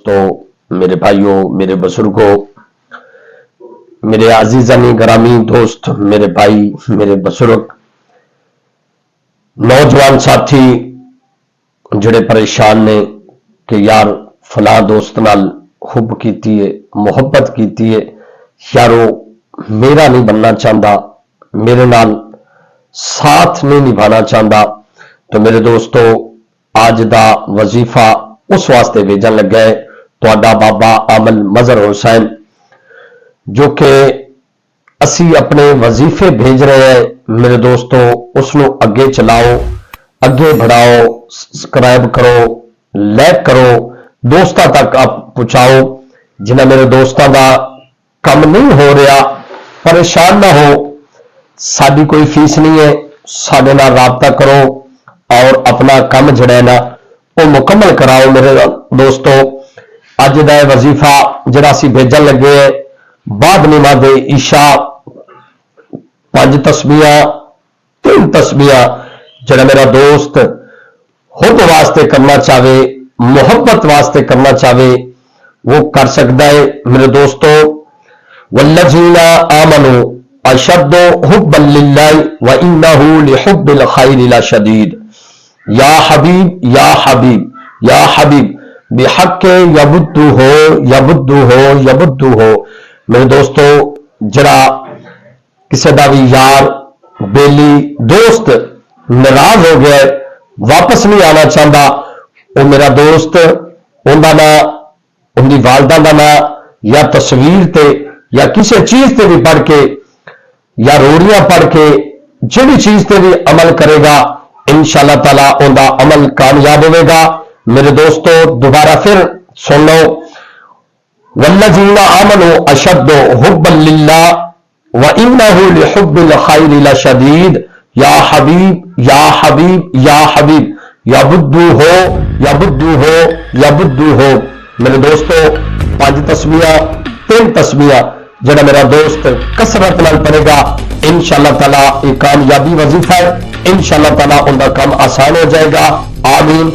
दोस्तों, मेरे भाइयों, मेरे बुजुर्गों, मेरे आजीजानी ग्रामी दोस्त, मेरे भाई, मेरे बुजुर्ग, नौजवान साथी जिहड़े परेशान ने कि यार फला दोस्त नाल हुब कीती है, मुहब्बत कीती है, यार वो मेरा नहीं बनना चाहता, मेरे नाल साथ नहीं निभाना चाहता। तो मेरे दोस्तों, आज दा वजीफा उस वास्ते भेजन लगा है तुहाडा बाबा आमल मजहर हुसैन, जो कि असी अपने वजीफे भेज रहे हैं। मेरे दोस्तों, उसनों अगे चलाओ, अगे बढ़ाओ, सब्सक्राइब करो, लाइक करो, दोस्तों तक आप पहुंचाओ। जिन्हें मेरे दोस्तों का कम नहीं हो रहा, परेशान ना हो, साड़ी कोई फीस नहीं है, साडे नाल राबता करो और अपना काम जिहड़ा है ना वो मुकम्मल कराओ। मेरे दोस्तों, अज दा वजीफा जिहड़ा असीं भेजन लगे है, बाद नमाज ईशा 5 तस्बीहां 3 तस्बीहां जिहड़ा मेरा दोस्त हुब वास्ते करना चाहे, मुहब्बत वास्ते करना चाहे, वो कर सकता है। मेरे दोस्तों, वल्लज़ीना आमनू अशद्दु हुब्बन लिल्लाहि व इन्नहु लिहुब्बिल खैरि लशदीद। या हबीब या हबीब या हबीब बिहक्के यबुद्दु हो यबुद्दु हो यबुद्दु हो। मेरे दोस्तों, जरा किसी का भी यार बेली दोस्त नाराज हो गया, वापस नहीं आना चाहता, वो मेरा दोस्त उनका ना उनकी वालदा का ना या तस्वीर ते या किसी चीज से भी पढ़ के या रोड़ियां पढ़ के जिहड़ी चीज से भी अमल करेगा, इंशाअल्लाह ताला उनका अमल कामयाब होगा। मेरे दोस्तों, दोबारा फिर सुन लो, वल्लज़ीना आमनू अशद्दु हुब्बन लिल्लाह व इन्नहु लिहुब्बिल खैरि लशदीद। या हबीब या हबीब या हबीब यबुद्दु हो यबुद्दु हो यबुद्दु हो। मेरे दोस्तों, 5 तस्बीहां 3 तस्बीहां जिहड़ा मेरा दोस्त कसरत नाल पढ़ेगा, इंशाअल्लाह ताला एक कामयाबी वजीफा है, इंशाअल्लाह ताला उनका काम आसान हो जाएगा। आमीन।